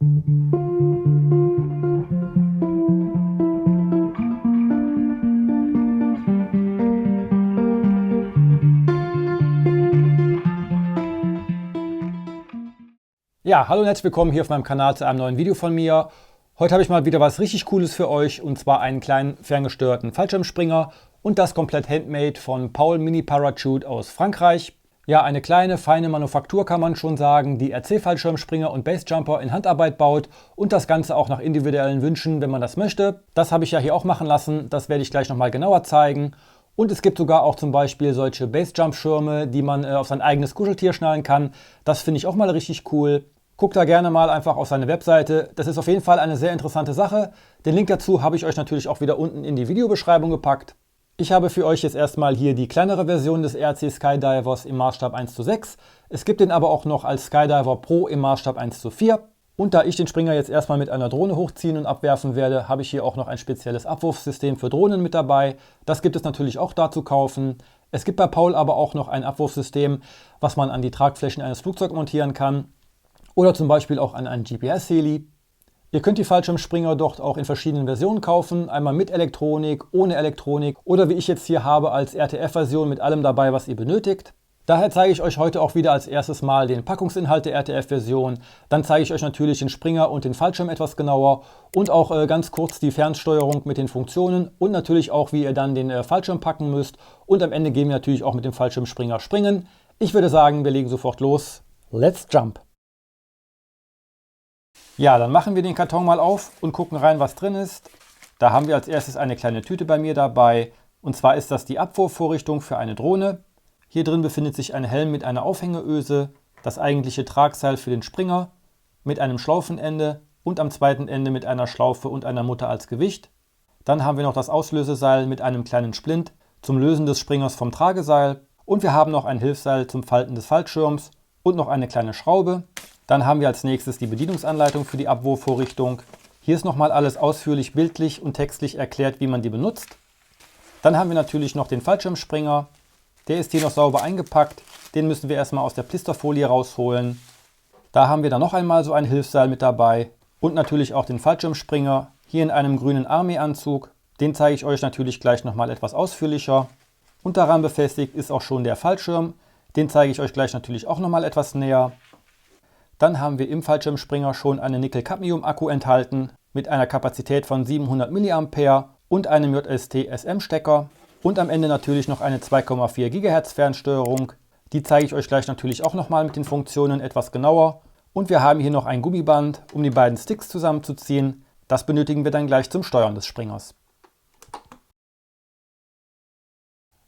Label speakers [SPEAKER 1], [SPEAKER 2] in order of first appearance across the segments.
[SPEAKER 1] Ja, hallo und herzlich willkommen hier auf meinem Kanal zu einem neuen Video von mir. Heute habe ich mal wieder was richtig Cooles für euch, und zwar einen kleinen ferngesteuerten Fallschirmspringer, und das komplett handmade von Paul Mini Parachute aus Frankreich. Ja, eine kleine, feine Manufaktur kann man schon sagen, die RC-Fallschirmspringer und Basejumper in Handarbeit baut und das Ganze auch nach individuellen Wünschen, wenn man das möchte. Das habe ich ja hier auch machen lassen, das werde ich gleich nochmal genauer zeigen. Und es gibt sogar auch zum Beispiel solche Basejump-Schirme, die man auf sein eigenes Kuscheltier schnallen kann. Das finde ich auch mal richtig cool. Guckt da gerne mal einfach auf seine Webseite. Das ist auf jeden Fall eine sehr interessante Sache. Den Link dazu habe ich euch natürlich auch wieder unten in die Videobeschreibung gepackt. Ich habe für euch jetzt erstmal hier die kleinere Version des RC Skydivers im Maßstab 1:6. Es gibt den aber auch noch als Skydiver Pro im Maßstab 1:4. Und da ich den Springer jetzt erstmal mit einer Drohne hochziehen und abwerfen werde, habe ich hier auch noch ein spezielles Abwurfsystem für Drohnen mit dabei. Das gibt es natürlich auch da zu kaufen. Es gibt bei Paul aber auch noch ein Abwurfsystem, was man an die Tragflächen eines Flugzeugs montieren kann. Oder zum Beispiel auch an einen GPS-Heli. Ihr könnt die Fallschirmspringer dort auch in verschiedenen Versionen kaufen. Einmal mit Elektronik, ohne Elektronik oder wie ich jetzt hier habe als RTF-Version mit allem dabei, was ihr benötigt. Daher zeige ich euch heute auch wieder als erstes mal den Packungsinhalt der RTF-Version. Dann zeige ich euch natürlich den Springer und den Fallschirm etwas genauer und auch ganz kurz die Fernsteuerung mit den Funktionen und natürlich auch, wie ihr dann den Fallschirm packen müsst. Und am Ende gehen wir natürlich auch mit dem Fallschirmspringer springen. Ich würde sagen, wir legen sofort los. Let's jump! Ja, dann machen wir den Karton mal auf und gucken rein, was drin ist. Da haben wir als erstes eine kleine Tüte bei mir dabei. Und zwar ist das die Abwurfvorrichtung für eine Drohne. Hier drin befindet sich ein Helm mit einer Aufhängeöse, das eigentliche Tragseil für den Springer mit einem Schlaufenende und am zweiten Ende mit einer Schlaufe und einer Mutter als Gewicht. Dann haben wir noch das Auslöseseil mit einem kleinen Splint zum Lösen des Springers vom Trageseil. Und wir haben noch ein Hilfsseil zum Falten des Fallschirms und noch eine kleine Schraube. Dann haben wir als nächstes die Bedienungsanleitung für die Abwurfvorrichtung. Hier ist nochmal alles ausführlich bildlich und textlich erklärt, wie man die benutzt. Dann haben wir natürlich noch den Fallschirmspringer. Der ist hier noch sauber eingepackt. Den müssen wir erstmal aus der Plisterfolie rausholen. Da haben wir dann noch einmal so ein Hilfsseil mit dabei. Und natürlich auch den Fallschirmspringer, hier in einem grünen Army-Anzug. Den zeige ich euch natürlich gleich nochmal etwas ausführlicher. Und daran befestigt ist auch schon der Fallschirm. Den zeige ich euch gleich natürlich auch nochmal etwas näher. Dann haben wir im Fallschirmspringer schon einen Nickel-Cadmium-Akku enthalten mit einer Kapazität von 700 mAh und einem JST-SM-Stecker und am Ende natürlich noch eine 2,4 GHz Fernsteuerung. Die zeige ich euch gleich natürlich auch nochmal mit den Funktionen etwas genauer. Und wir haben hier noch ein Gummiband, um die beiden Sticks zusammenzuziehen. Das benötigen wir dann gleich zum Steuern des Springers.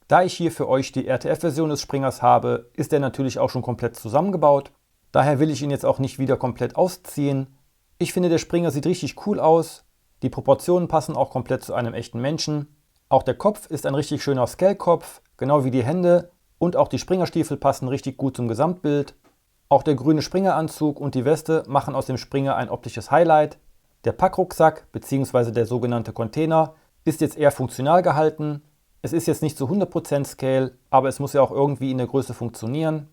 [SPEAKER 1] Da ich hier für euch die RTF-Version des Springers habe, ist der natürlich auch schon komplett zusammengebaut. Daher will ich ihn jetzt auch nicht wieder komplett ausziehen. Ich finde, der Springer sieht richtig cool aus. Die Proportionen passen auch komplett zu einem echten Menschen. Auch der Kopf ist ein richtig schöner Scale-Kopf, genau wie die Hände. Und auch die Springerstiefel passen richtig gut zum Gesamtbild. Auch der grüne Springeranzug und die Weste machen aus dem Springer ein optisches Highlight. Der Packrucksack bzw. der sogenannte Container ist jetzt eher funktional gehalten. Es ist jetzt nicht zu 100% Scale, aber es muss ja auch irgendwie in der Größe funktionieren.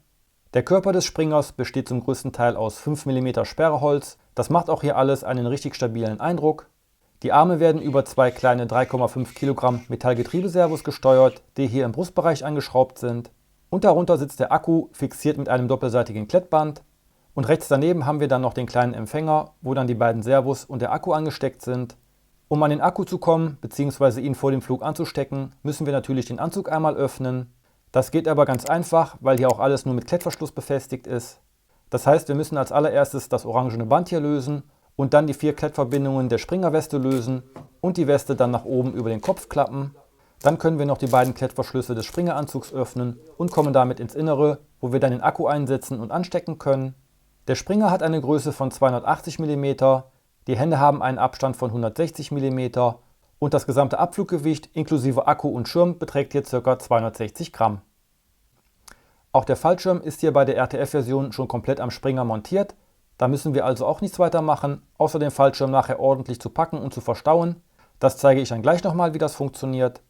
[SPEAKER 1] Der Körper des Springers besteht zum größten Teil aus 5 mm Sperrholz. Das macht auch hier alles einen richtig stabilen Eindruck. Die Arme werden über zwei kleine 3,5 Kilogramm Metallgetriebeservos gesteuert, die hier im Brustbereich angeschraubt sind. Und darunter sitzt der Akku, fixiert mit einem doppelseitigen Klettband. Und rechts daneben haben wir dann noch den kleinen Empfänger, wo dann die beiden Servos und der Akku angesteckt sind. Um an den Akku zu kommen bzw. ihn vor dem Flug anzustecken, müssen wir natürlich den Anzug einmal öffnen. Das geht aber ganz einfach, weil hier auch alles nur mit Klettverschluss befestigt ist. Das heißt, wir müssen als allererstes das orangene Band hier lösen und dann die 4 Klettverbindungen der Springerweste lösen und die Weste dann nach oben über den Kopf klappen. Dann können wir noch die beiden Klettverschlüsse des Springeranzugs öffnen und kommen damit ins Innere, wo wir dann den Akku einsetzen und anstecken können. Der Springer hat eine Größe von 280 mm, die Hände haben einen Abstand von 160 mm und das gesamte Abfluggewicht inklusive Akku und Schirm beträgt hier ca. 260 Gramm. Auch der Fallschirm ist hier bei der RTF-Version schon komplett am Springer montiert. Da müssen wir also auch nichts weiter machen, außer den Fallschirm nachher ordentlich zu packen und zu verstauen. Das zeige ich dann gleich nochmal, wie das funktioniert.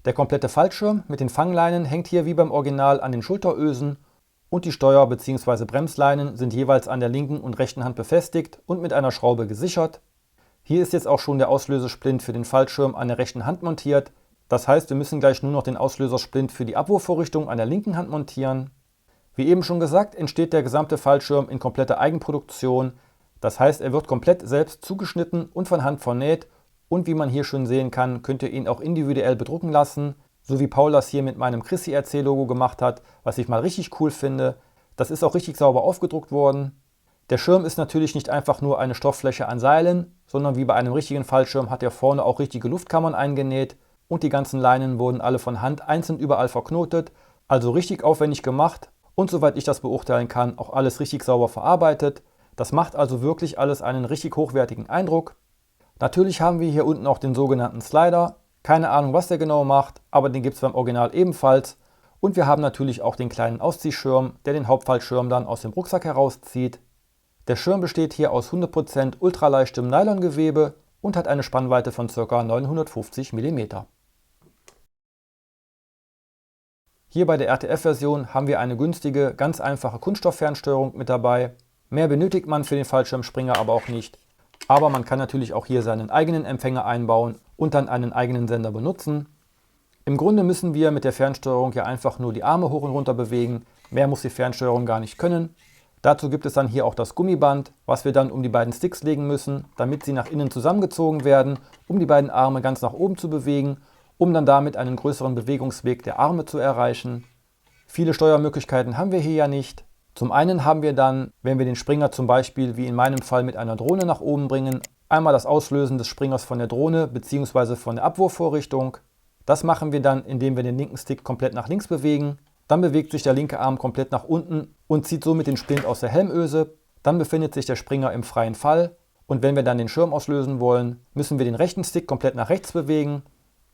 [SPEAKER 1] Der komplette Fallschirm mit den Fangleinen hängt hier wie beim Original an den Schulterösen und die Steuer- bzw. Bremsleinen sind jeweils an der linken und rechten Hand befestigt und mit einer Schraube gesichert. Hier ist jetzt auch schon der Auslösesplint für den Fallschirm an der rechten Hand montiert. Das heißt, wir müssen gleich nur noch den Auslösersplint für die Abwurfvorrichtung an der linken Hand montieren. Wie eben schon gesagt, entsteht der gesamte Fallschirm in kompletter Eigenproduktion. Das heißt, er wird komplett selbst zugeschnitten und von Hand vernäht. Und wie man hier schön sehen kann, könnt ihr ihn auch individuell bedrucken lassen. So wie Paul das hier mit meinem ChrissyRC-Logo gemacht hat, was ich mal richtig cool finde. Das ist auch richtig sauber aufgedruckt worden. Der Schirm ist natürlich nicht einfach nur eine Stofffläche an Seilen, sondern wie bei einem richtigen Fallschirm hat er vorne auch richtige Luftkammern eingenäht und die ganzen Leinen wurden alle von Hand einzeln überall verknotet, also richtig aufwendig gemacht und soweit ich das beurteilen kann, auch alles richtig sauber verarbeitet. Das macht also wirklich alles einen richtig hochwertigen Eindruck. Natürlich haben wir hier unten auch den sogenannten Slider. Keine Ahnung, was der genau macht, aber den gibt es beim Original ebenfalls. Und wir haben natürlich auch den kleinen Ausziehschirm, der den Hauptfallschirm dann aus dem Rucksack herauszieht. Der Schirm besteht hier aus 100% ultraleichtem Nylongewebe und hat eine Spannweite von ca. 950 mm. Hier bei der RTF-Version haben wir eine günstige, ganz einfache Kunststofffernsteuerung mit dabei. Mehr benötigt man für den Fallschirmspringer aber auch nicht. Aber man kann natürlich auch hier seinen eigenen Empfänger einbauen und dann einen eigenen Sender benutzen. Im Grunde müssen wir mit der Fernsteuerung ja einfach nur die Arme hoch und runter bewegen. Mehr muss die Fernsteuerung gar nicht können. Dazu gibt es dann hier auch das Gummiband, was wir dann um die beiden Sticks legen müssen, damit sie nach innen zusammengezogen werden, um die beiden Arme ganz nach oben zu bewegen, um dann damit einen größeren Bewegungsweg der Arme zu erreichen. Viele Steuermöglichkeiten haben wir hier ja nicht. Zum einen haben wir dann, wenn wir den Springer zum Beispiel wie in meinem Fall mit einer Drohne nach oben bringen, einmal das Auslösen des Springers von der Drohne bzw. von der Abwurfvorrichtung. Das machen wir dann, indem wir den linken Stick komplett nach links bewegen. Dann bewegt sich der linke Arm komplett nach unten und zieht somit den Splint aus der Helmöse. Dann befindet sich der Springer im freien Fall. Und wenn wir dann den Schirm auslösen wollen, müssen wir den rechten Stick komplett nach rechts bewegen.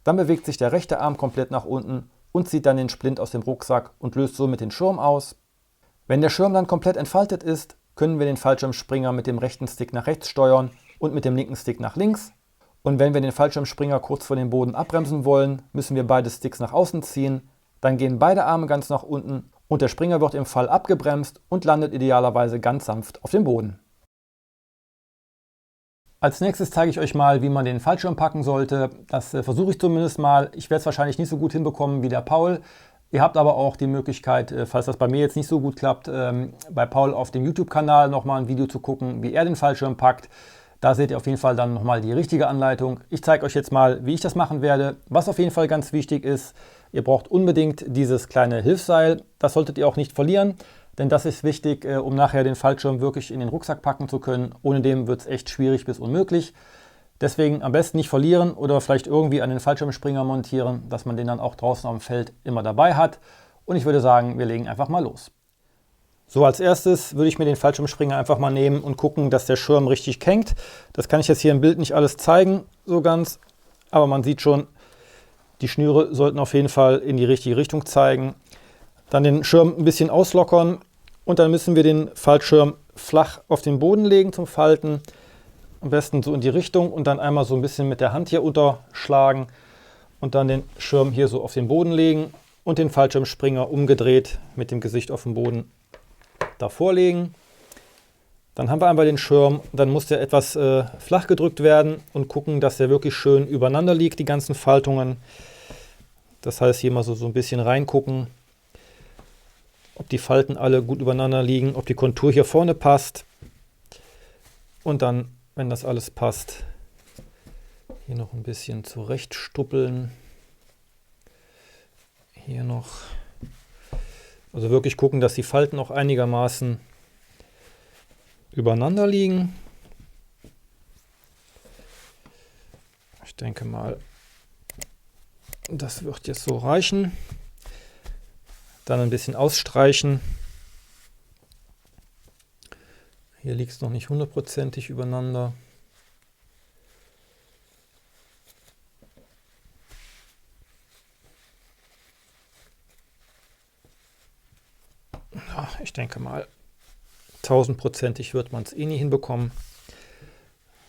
[SPEAKER 1] Dann bewegt sich der rechte Arm komplett nach unten und zieht dann den Splint aus dem Rucksack und löst somit den Schirm aus. Wenn der Schirm dann komplett entfaltet ist, können wir den Fallschirmspringer mit dem rechten Stick nach rechts steuern und mit dem linken Stick nach links. Und wenn wir den Fallschirmspringer kurz vor dem Boden abbremsen wollen, müssen wir beide Sticks nach außen ziehen. Dann gehen beide Arme ganz nach unten und der Springer wird im Fall abgebremst und landet idealerweise ganz sanft auf dem Boden. Als nächstes zeige ich euch mal, wie man den Fallschirm packen sollte. Das versuche ich zumindest mal. Ich werde es wahrscheinlich nicht so gut hinbekommen wie der Paul. Ihr habt aber auch die Möglichkeit, falls das bei mir jetzt nicht so gut klappt, bei Paul auf dem YouTube-Kanal nochmal ein Video zu gucken, wie er den Fallschirm packt. Da seht ihr auf jeden Fall dann nochmal die richtige Anleitung. Ich zeige euch jetzt mal, wie ich das machen werde. Was auf jeden Fall ganz wichtig ist, ihr braucht unbedingt dieses kleine Hilfsseil. Das solltet ihr auch nicht verlieren, denn das ist wichtig, um nachher den Fallschirm wirklich in den Rucksack packen zu können. Ohne dem wird es echt schwierig bis unmöglich. Deswegen am besten nicht verlieren oder vielleicht irgendwie an den Fallschirmspringer montieren, dass man den dann auch draußen am Feld immer dabei hat. Und ich würde sagen, wir legen einfach mal los. So, als erstes würde ich mir den Fallschirmspringer einfach mal nehmen und gucken, dass der Schirm richtig hängt. Das kann ich jetzt hier im Bild nicht alles zeigen, so ganz. Aber man sieht schon, die Schnüre sollten auf jeden Fall in die richtige Richtung zeigen. Dann den Schirm ein bisschen auslockern und dann müssen wir den Fallschirm flach auf den Boden legen zum Falten. Am besten so in die Richtung und dann einmal so ein bisschen mit der Hand hier unterschlagen und dann den Schirm hier so auf den Boden legen und den Fallschirmspringer umgedreht mit dem Gesicht auf dem Boden davor legen. Dann haben wir einmal den Schirm, dann muss der etwas flach gedrückt werden und gucken, dass der wirklich schön übereinander liegt, die ganzen Faltungen. Das heißt, hier mal so ein bisschen reingucken, ob die Falten alle gut übereinander liegen, ob die Kontur hier vorne passt. Und dann, wenn das alles passt, hier noch ein bisschen zurechtstuppeln. Hier noch. Also wirklich gucken, dass die Falten auch einigermaßen übereinander liegen. Ich denke mal, das wird jetzt so reichen. Dann ein bisschen ausstreichen. Hier liegt es noch nicht hundertprozentig übereinander. Ja, ich denke mal, 1000%ig wird man es eh nie hinbekommen.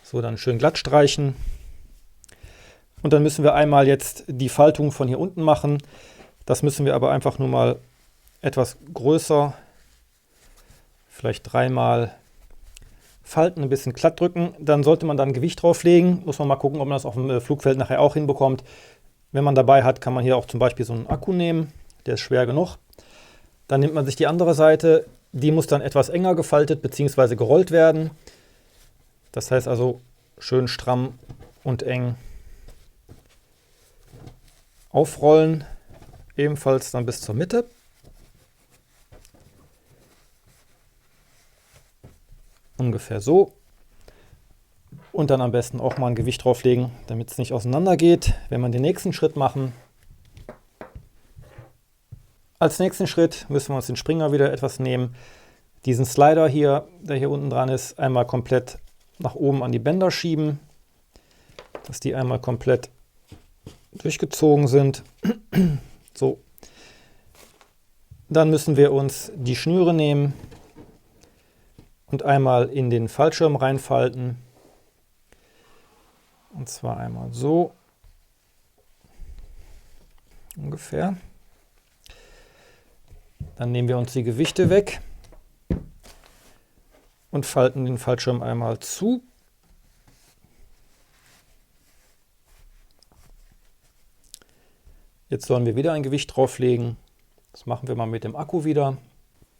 [SPEAKER 1] So, dann schön glatt streichen. Und dann müssen wir einmal jetzt die Faltung von hier unten machen. Das müssen wir aber einfach nur mal etwas größer vielleicht dreimal falten, ein bisschen glatt drücken. Dann sollte man dann Gewicht drauflegen. Muss man mal gucken, ob man das auf dem Flugfeld nachher auch hinbekommt. Wenn man dabei hat, kann man hier auch zum Beispiel so einen Akku nehmen. Der ist schwer genug. Dann nimmt man sich die andere Seite. Die muss dann etwas enger gefaltet bzw. gerollt werden. Das heißt also schön stramm und eng aufrollen. Ebenfalls dann bis zur Mitte. Ungefähr so. Und dann am besten auch mal ein Gewicht drauflegen, damit es nicht auseinander geht, wenn wir den nächsten Schritt machen. Als nächsten Schritt müssen wir uns den Springer wieder etwas nehmen. Diesen Slider hier, der hier unten dran ist, einmal komplett nach oben an die Bänder schieben, dass die einmal komplett durchgezogen sind. So. Dann müssen wir uns die Schnüre nehmen und einmal in den Fallschirm reinfalten. Und zwar einmal so. Ungefähr. Dann nehmen wir uns die Gewichte weg und falten den Fallschirm einmal zu. Jetzt sollen wir wieder ein Gewicht drauflegen. Das machen wir mal mit dem Akku wieder.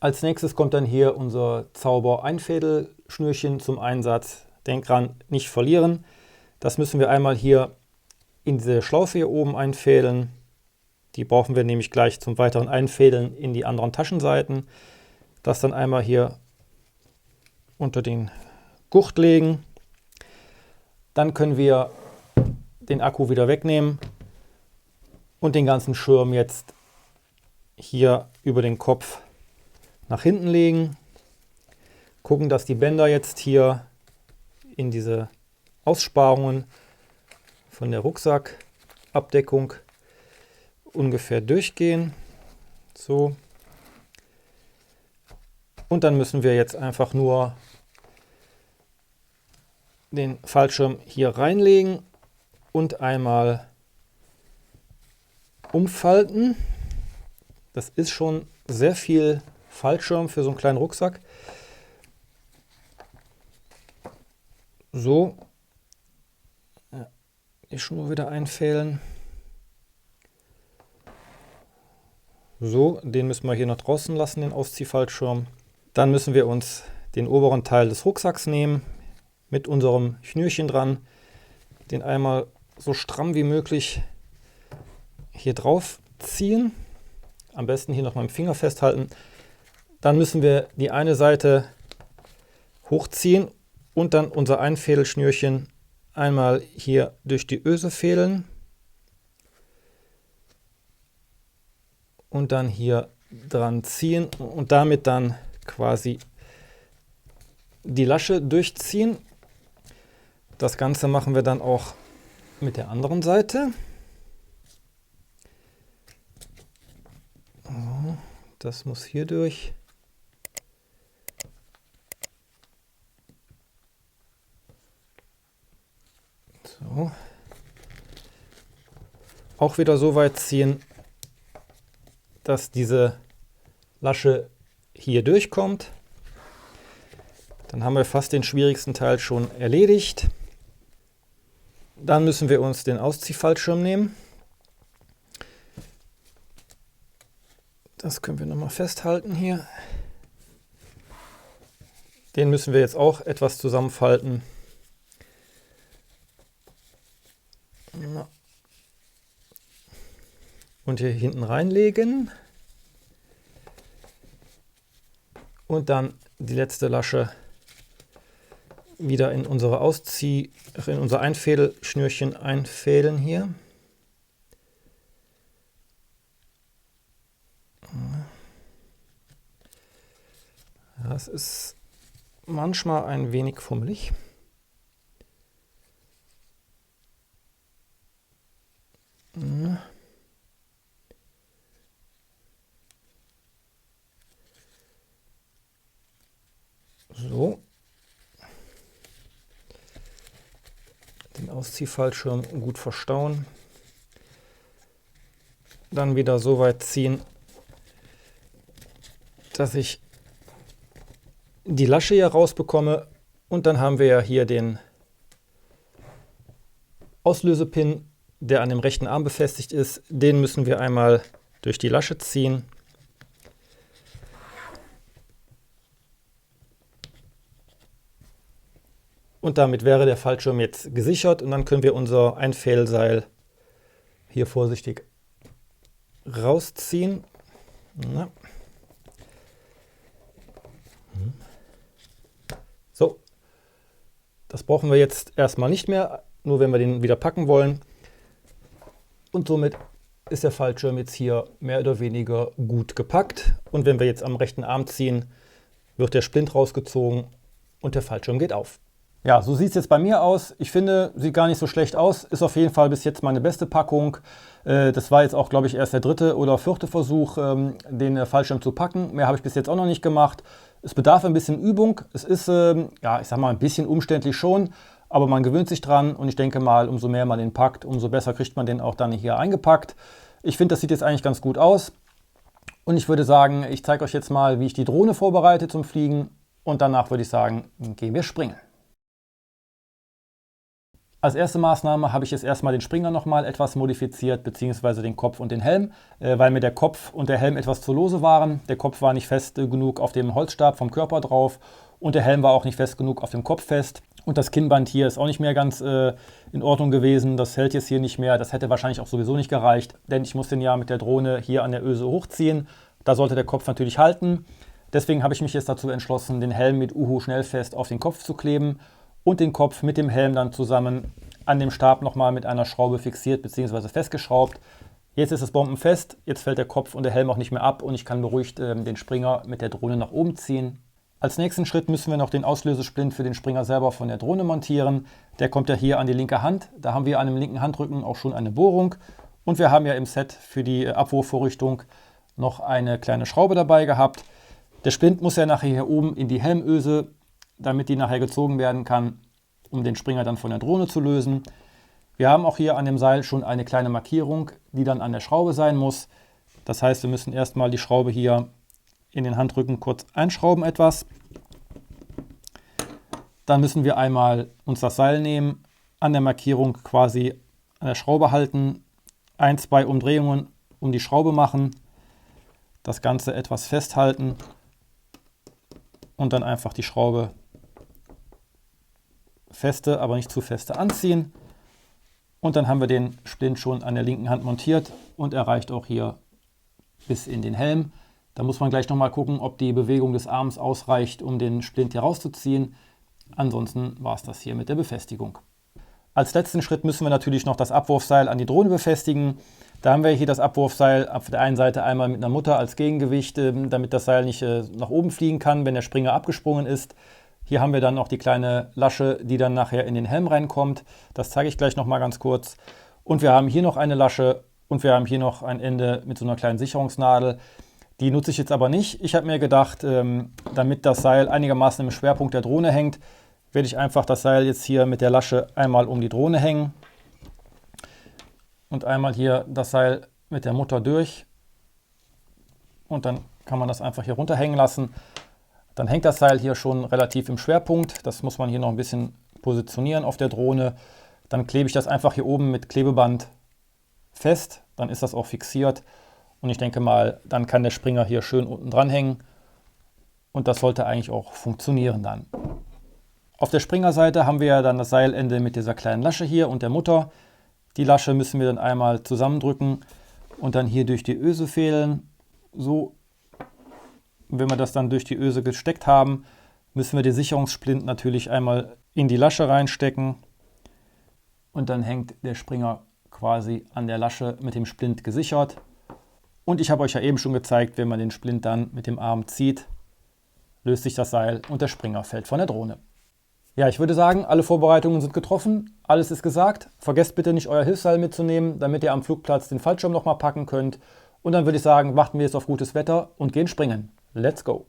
[SPEAKER 1] Als nächstes kommt dann hier unser Zauber-Einfädelschnürchen zum Einsatz. Denk dran, nicht verlieren. Das müssen wir einmal hier in diese Schlaufe hier oben einfädeln. Die brauchen wir nämlich gleich zum weiteren Einfädeln in die anderen Taschenseiten. Das dann einmal hier unter den Gurt legen. Dann können wir den Akku wieder wegnehmen und den ganzen Schirm jetzt hier über den Kopf nach hinten legen. Gucken, dass die Bänder jetzt hier in diese Aussparungen von der Rucksackabdeckung ungefähr durchgehen. So. Und dann müssen wir jetzt einfach nur den Fallschirm hier reinlegen und einmal umfalten. Das ist schon sehr viel Fallschirm für so einen kleinen Rucksack. So. Ja, die Schnur wieder einfädeln. So, den müssen wir hier noch draußen lassen, den Ausziehfallschirm. Dann müssen wir uns den oberen Teil des Rucksacks nehmen, mit unserem Schnürchen dran, den einmal so stramm wie möglich hier drauf ziehen. Am besten hier noch mal mit dem Finger festhalten. Dann müssen wir die eine Seite hochziehen und dann unser Einfädelschnürchen einmal hier durch die Öse fädeln. Und dann hier dran ziehen und damit dann quasi die Lasche durchziehen. Das Ganze machen wir dann auch mit der anderen Seite. So, das muss hier durch. So. Auch wieder so weit ziehen, dass diese Lasche hier durchkommt. Dann haben wir fast den schwierigsten Teil schon erledigt. Dann müssen wir uns den Ausziehfallschirm nehmen. Das können wir nochmal festhalten hier. Den müssen wir jetzt auch etwas zusammenfalten. Und hier hinten reinlegen. Und dann die letzte Lasche wieder in unsere in unser Einfädelschnürchen einfädeln hier. Das ist manchmal ein wenig fummelig. So. Den Ausziehfallschirm gut verstauen. Dann wieder so weit ziehen, dass ich die Lasche hier rausbekomme. Und dann haben wir ja hier den Auslösepin, der an dem rechten Arm befestigt ist. Den müssen wir einmal durch die Lasche ziehen. Und damit wäre der Fallschirm jetzt gesichert und dann können wir unser Einfädelseil hier vorsichtig rausziehen. Na. So, das brauchen wir jetzt erstmal nicht mehr, nur wenn wir den wieder packen wollen. Und somit ist der Fallschirm jetzt hier mehr oder weniger gut gepackt. Und wenn wir jetzt am rechten Arm ziehen, wird der Splint rausgezogen und der Fallschirm geht auf. Ja, so sieht es jetzt bei mir aus. Ich finde, sieht gar nicht so schlecht aus. Ist auf jeden Fall bis jetzt meine beste Packung. Das war jetzt auch, glaube ich, erst der 3. oder 4. Versuch, den Fallschirm zu packen. Mehr habe ich bis jetzt auch noch nicht gemacht. Es bedarf ein bisschen Übung. Es ist, ja, ich sag mal, ein bisschen umständlich schon, aber man gewöhnt sich dran und ich denke mal, umso mehr man den packt, umso besser kriegt man den auch dann hier eingepackt. Ich finde, das sieht jetzt eigentlich ganz gut aus. Und ich würde sagen, ich zeige euch jetzt mal, wie ich die Drohne vorbereite zum Fliegen. Und danach würde ich sagen, gehen wir springen. Als erste Maßnahme habe ich jetzt erstmal den Springer nochmal etwas modifiziert, beziehungsweise den Kopf und den Helm, weil mir der Kopf und der Helm etwas zu lose waren. Der Kopf war nicht fest genug auf dem Holzstab vom Körper drauf und der Helm war auch nicht fest genug auf dem Kopf fest. Und das Kinnband hier ist auch nicht mehr ganz in Ordnung gewesen. Das hält jetzt hier nicht mehr. Das hätte wahrscheinlich auch sowieso nicht gereicht, denn ich muss den ja mit der Drohne hier an der Öse hochziehen. Da sollte der Kopf natürlich halten. Deswegen habe ich mich jetzt dazu entschlossen, den Helm mit Uhu schnellfest auf den Kopf zu kleben und den Kopf mit dem Helm dann zusammen an dem Stab nochmal mit einer Schraube fixiert bzw. festgeschraubt. Jetzt ist es bombenfest, jetzt fällt der Kopf und der Helm auch nicht mehr ab und ich kann beruhigt den Springer mit der Drohne nach oben ziehen. Als nächsten Schritt müssen wir noch den Auslösesplint für den Springer selber von der Drohne montieren. Der kommt ja hier an die linke Hand. Da haben wir an dem linken Handrücken auch schon eine Bohrung. Und wir haben ja im Set für die Abwurfvorrichtung noch eine kleine Schraube dabei gehabt. Der Splint muss ja nachher hier oben in die Helmöse, damit die nachher gezogen werden kann, um den Springer dann von der Drohne zu lösen. Wir haben auch hier an dem Seil schon eine kleine Markierung, die dann an der Schraube sein muss. Das heißt, wir müssen erstmal die Schraube hier in den Handrücken kurz einschrauben etwas. Dann müssen wir einmal uns das Seil nehmen, an der Markierung quasi an der Schraube halten, 1, 2 Umdrehungen um die Schraube machen, das Ganze etwas festhalten und dann einfach die Schraube feste, aber nicht zu feste anziehen. Und dann haben wir den Splint schon an der linken Hand montiert und er reicht auch hier bis in den Helm. Da muss man gleich nochmal gucken, ob die Bewegung des Arms ausreicht, um den Splint hier rauszuziehen. Ansonsten war es das hier mit der Befestigung. Als letzten Schritt müssen wir natürlich noch das Abwurfseil an die Drohne befestigen. Da haben wir hier das Abwurfseil auf der einen Seite einmal mit einer Mutter als Gegengewicht, damit das Seil nicht nach oben fliegen kann, wenn der Springer abgesprungen ist. Hier haben wir dann noch die kleine Lasche, die dann nachher in den Helm reinkommt. Das zeige ich gleich nochmal ganz kurz. Und wir haben hier noch eine Lasche und wir haben hier noch ein Ende mit so einer kleinen Sicherungsnadel. Die nutze ich jetzt aber nicht. Ich habe mir gedacht, damit das Seil einigermaßen im Schwerpunkt der Drohne hängt, werde ich einfach das Seil jetzt hier mit der Lasche einmal um die Drohne hängen. Und einmal hier das Seil mit der Mutter durch. Und dann kann man das einfach hier runterhängen lassen. Dann hängt das Seil hier schon relativ im Schwerpunkt. Das muss man hier noch ein bisschen positionieren auf der Drohne. Dann klebe ich das einfach hier oben mit Klebeband fest. Dann ist das auch fixiert. Und ich denke mal, dann kann der Springer hier schön unten dran hängen. Und das sollte eigentlich auch funktionieren dann. Auf der Springerseite haben wir ja dann das Seilende mit dieser kleinen Lasche hier und der Mutter. Die Lasche müssen wir dann einmal zusammendrücken und dann hier durch die Öse fädeln. So. Und wenn wir das dann durch die Öse gesteckt haben, müssen wir den Sicherungssplint natürlich einmal in die Lasche reinstecken. Und dann hängt der Springer quasi an der Lasche mit dem Splint gesichert. Und ich habe euch ja eben schon gezeigt, wenn man den Splint dann mit dem Arm zieht, löst sich das Seil und der Springer fällt von der Drohne. Ja, ich würde sagen, alle Vorbereitungen sind getroffen, alles ist gesagt. Vergesst bitte nicht, euer Hilfsseil mitzunehmen, damit ihr am Flugplatz den Fallschirm nochmal packen könnt. Und dann würde ich sagen, warten wir jetzt auf gutes Wetter und gehen springen. Let's go!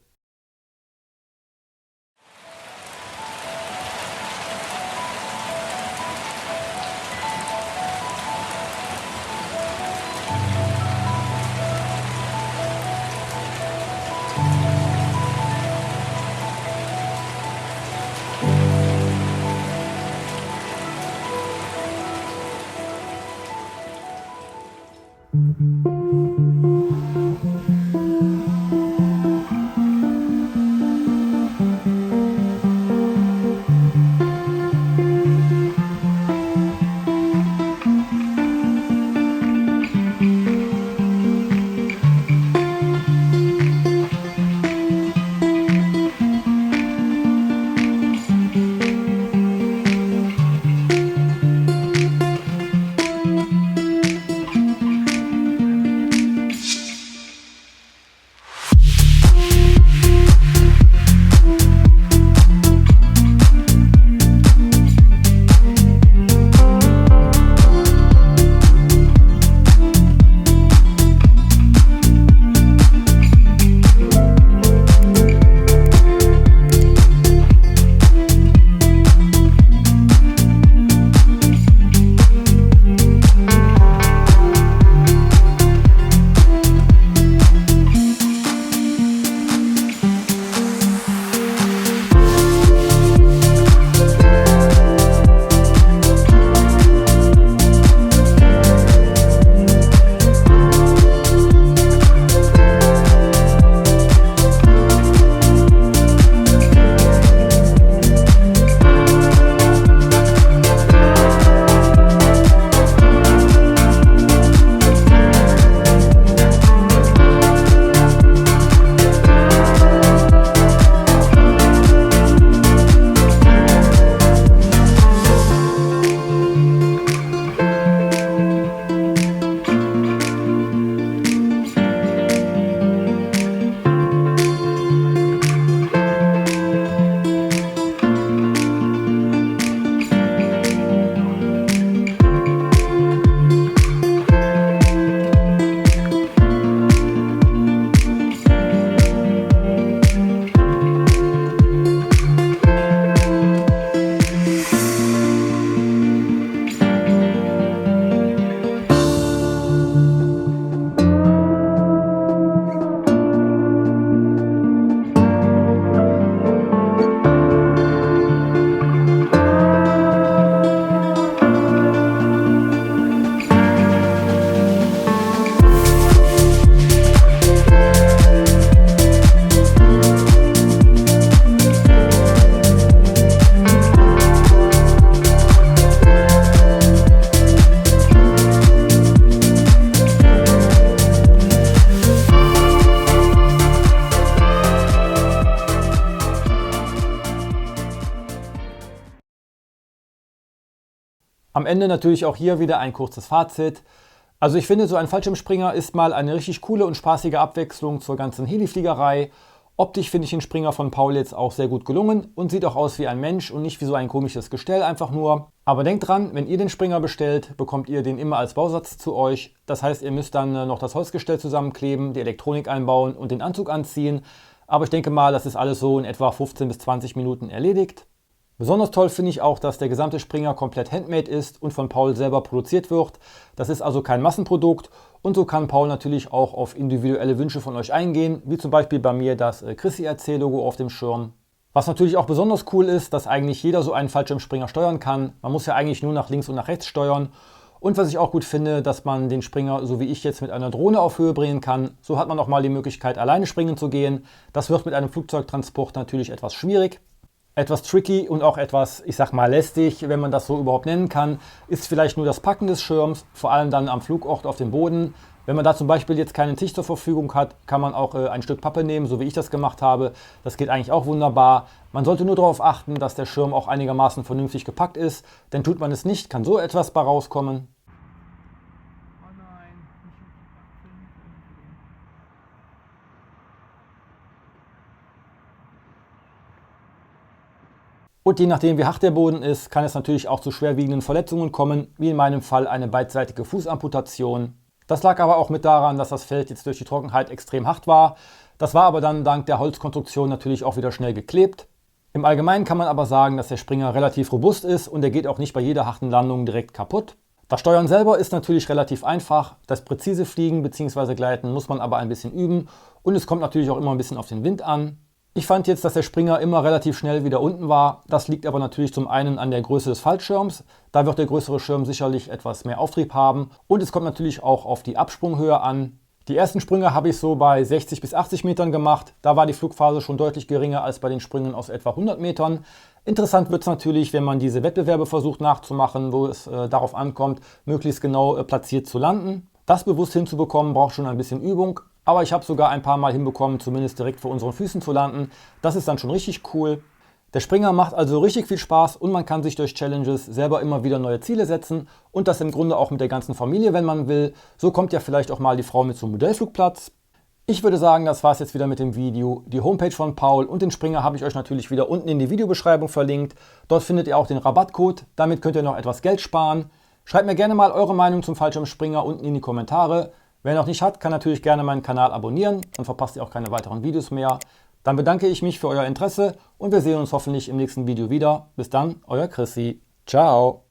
[SPEAKER 1] Am Ende natürlich auch hier wieder ein kurzes Fazit. Also ich finde, so ein Fallschirmspringer ist mal eine richtig coole und spaßige Abwechslung zur ganzen Helifliegerei. Optisch finde ich den Springer von Paul jetzt auch sehr gut gelungen und sieht auch aus wie ein Mensch und nicht wie so ein komisches Gestell einfach nur. Aber denkt dran, wenn ihr den Springer bestellt, bekommt ihr den immer als Bausatz zu euch. Das heißt, ihr müsst dann noch das Holzgestell zusammenkleben, die Elektronik einbauen und den Anzug anziehen. Aber ich denke mal, das ist alles so in etwa 15 bis 20 Minuten erledigt. Besonders toll finde ich auch, dass der gesamte Springer komplett handmade ist und von Paul selber produziert wird. Das ist also kein Massenprodukt und so kann Paul natürlich auch auf individuelle Wünsche von euch eingehen, wie zum Beispiel bei mir das Chrissy RC-Logo auf dem Schirm. Was natürlich auch besonders cool ist, dass eigentlich jeder so einen Fallschirmspringer steuern kann. Man muss ja eigentlich nur nach links und nach rechts steuern. Und was ich auch gut finde, dass man den Springer, so wie ich jetzt, mit einer Drohne auf Höhe bringen kann. So hat man auch mal die Möglichkeit, alleine springen zu gehen. Das wird mit einem Flugzeugtransport natürlich etwas schwierig. Etwas tricky und auch etwas, ich sag mal, lästig, wenn man das so überhaupt nennen kann, ist vielleicht nur das Packen des Schirms, vor allem dann am Flugort auf dem Boden. Wenn man da zum Beispiel jetzt keinen Tisch zur Verfügung hat, kann man auch ein Stück Pappe nehmen, so wie ich das gemacht habe. Das geht eigentlich auch wunderbar. Man sollte nur darauf achten, dass der Schirm auch einigermaßen vernünftig gepackt ist, denn tut man es nicht, kann so etwas bei rauskommen. Und je nachdem, wie hart der Boden ist, kann es natürlich auch zu schwerwiegenden Verletzungen kommen, wie in meinem Fall eine beidseitige Fußamputation. Das lag aber auch mit daran, dass das Feld jetzt durch die Trockenheit extrem hart war. Das war aber dann dank der Holzkonstruktion natürlich auch wieder schnell geklebt. Im Allgemeinen kann man aber sagen, dass der Springer relativ robust ist und er geht auch nicht bei jeder harten Landung direkt kaputt. Das Steuern selber ist natürlich relativ einfach. Das präzise Fliegen bzw. Gleiten muss man aber ein bisschen üben und es kommt natürlich auch immer ein bisschen auf den Wind an. Ich fand jetzt, dass der Springer immer relativ schnell wieder unten war. Das liegt aber natürlich zum einen an der Größe des Fallschirms. Da wird der größere Schirm sicherlich etwas mehr Auftrieb haben. Und es kommt natürlich auch auf die Absprunghöhe an. Die ersten Sprünge habe ich so bei 60 bis 80 Metern gemacht. Da war die Flugphase schon deutlich geringer als bei den Sprüngen aus etwa 100 Metern. Interessant wird es natürlich, wenn man diese Wettbewerbe versucht nachzumachen, wo es darauf ankommt, möglichst genau platziert zu landen. Das bewusst hinzubekommen, braucht schon ein bisschen Übung. Aber ich habe sogar ein paar Mal hinbekommen, zumindest direkt vor unseren Füßen zu landen. Das ist dann schon richtig cool. Der Springer macht also richtig viel Spaß und man kann sich durch Challenges selber immer wieder neue Ziele setzen und das im Grunde auch mit der ganzen Familie, wenn man will. So kommt ja vielleicht auch mal die Frau mit zum Modellflugplatz. Ich würde sagen, das war es jetzt wieder mit dem Video. Die Homepage von Paul und den Springer habe ich euch natürlich wieder unten in die Videobeschreibung verlinkt. Dort findet ihr auch den Rabattcode, damit könnt ihr noch etwas Geld sparen. Schreibt mir gerne mal eure Meinung zum Fallschirmspringer unten in die Kommentare. Wer noch nicht hat, kann natürlich gerne meinen Kanal abonnieren, dann verpasst ihr auch keine weiteren Videos mehr. Dann bedanke ich mich für euer Interesse und wir sehen uns hoffentlich im nächsten Video wieder. Bis dann, euer Chrissy. Ciao.